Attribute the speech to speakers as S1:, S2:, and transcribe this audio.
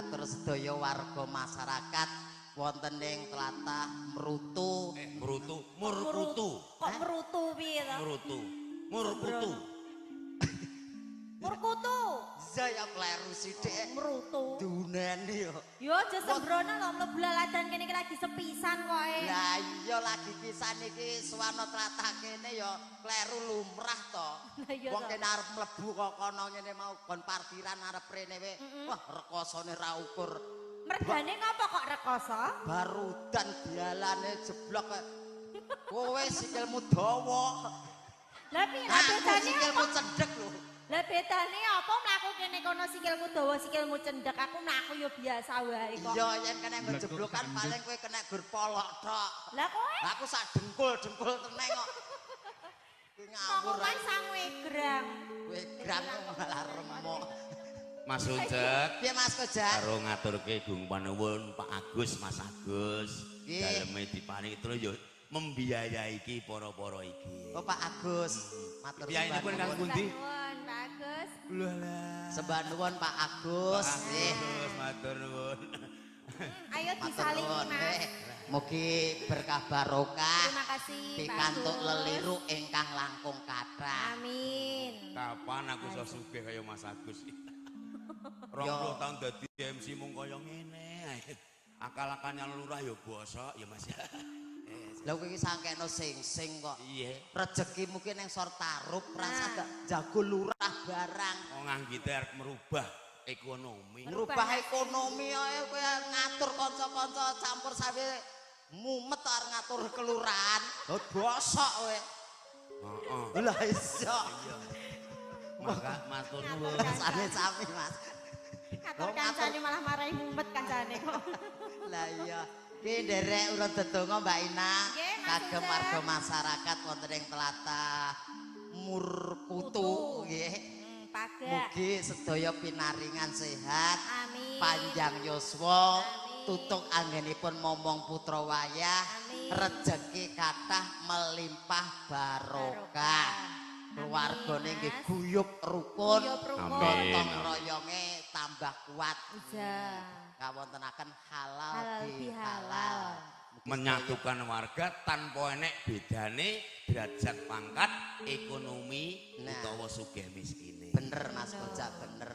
S1: katur sedaya warga masyarakat wonten ing tlatah Mrutu.
S2: Murkutu.
S3: Kok merutu piye to?
S2: Murkutu.
S3: Murkutu.
S1: Saya kleru sithik.
S3: Merutu.
S1: Dunene yo.
S3: Yo aja sembrono lho mlebu laladan kene iki lagi sepisan kok e.
S1: Lah iya lagi pisan iki suwana tlatah kene yo kleru lumrah to. Wong kene arep mlebu kok kono ngene mau kon parkiran arep rene we. Wah rekosane ra ukur.
S3: Mergane ngapa kok rekoso?
S1: Barudan dialane jeblok. Kowe sikilmu dawa.
S3: Lah piye
S1: Aku
S3: bedane
S1: sikilmu
S3: apa?
S1: cendhek lho.
S3: Lah bedane apa mlaku kene kono sikilmu dawa sikilmu cendhek aku mlaku yo biasa wae kok.
S1: Iya yen kena jeblokan paling kowe kena gur polok tok.
S3: Lah kowe
S1: Aku sak dengkul teneng kok. Kowe ngawur.
S3: ngomongan sange gram.
S1: Kowe gram malah remuk.
S2: Mas Uncek.
S1: Piye Mas Kojak?
S2: Karo ngaturke gung panuwun Pak Agus, Mas Agus.
S1: Nggih.
S2: Daleme diparingi terus yo membiayai iki para-para iki.
S1: Oh Pak Agus. Matur
S2: Biyayanipun kang pundi?
S3: Nuwun, bagus.
S1: Sembah nuwun Pak Agus. Nggih.
S2: Agus, matur nuwun.
S3: Ayo
S1: Matur
S3: disalingi
S1: nuwun.
S3: Mas.
S1: Mugi berkah barokah.
S3: Terima kasih
S1: Pikantuk
S3: Bagus.
S1: leliru ingkang langkung kathah.
S3: Amin.
S2: Kapan aku iso sugih kaya Mas Agus? 20 tahun dadi MC mung kaya ngene ae. Akal-akalnya lurah ya bosok ya Mas.
S1: Lha kowe iki sangkeno sing-sing kok.
S2: Iya.
S1: Rezeki mungkin yang sortarup rasa gak jago lurah barang.
S2: Wong anggite arep merubah ekonomi.
S1: Ngrubah ekonomi ae kowe ngatur kanca-kanca campur sawe mumet arep ngatur kelurahan. Oh bosok kowe.
S2: Heeh.
S1: Lah iso.
S2: Maka matur nuwun.
S1: Sami-sami Mas.
S3: Katur kancane malah marahi mumet kancane kok.
S1: Lah iya. Ki nderek urun dedonga Mbak Ina
S3: Nggih, Mas
S1: kagem
S3: Ucap.
S1: warga masyarakat wonten ing tlatah Murkutu nggih.
S3: Pagak.
S1: Mugi sedaya pinaringan sehat,
S3: Amin.
S1: panjang yuswa,
S3: Amin.
S1: tutuk anggenipun momong putra wayah,
S3: Amin.
S1: rejeki kathah melimpah barokah. Keluargane nggih
S3: Mas.
S1: guyub rukun,
S3: Guyub rukun.
S2: Amin.
S1: gotong royonge tambah kuat.
S3: Iya.
S1: Kawontenaken halal
S3: Halal bihalal.
S1: Mugi
S2: Menyatukan warga tanpa enek bedane derajat pangkat ekonomi
S1: Nah.
S2: utawa sugih miskine.
S1: bener Mas Kojak bener.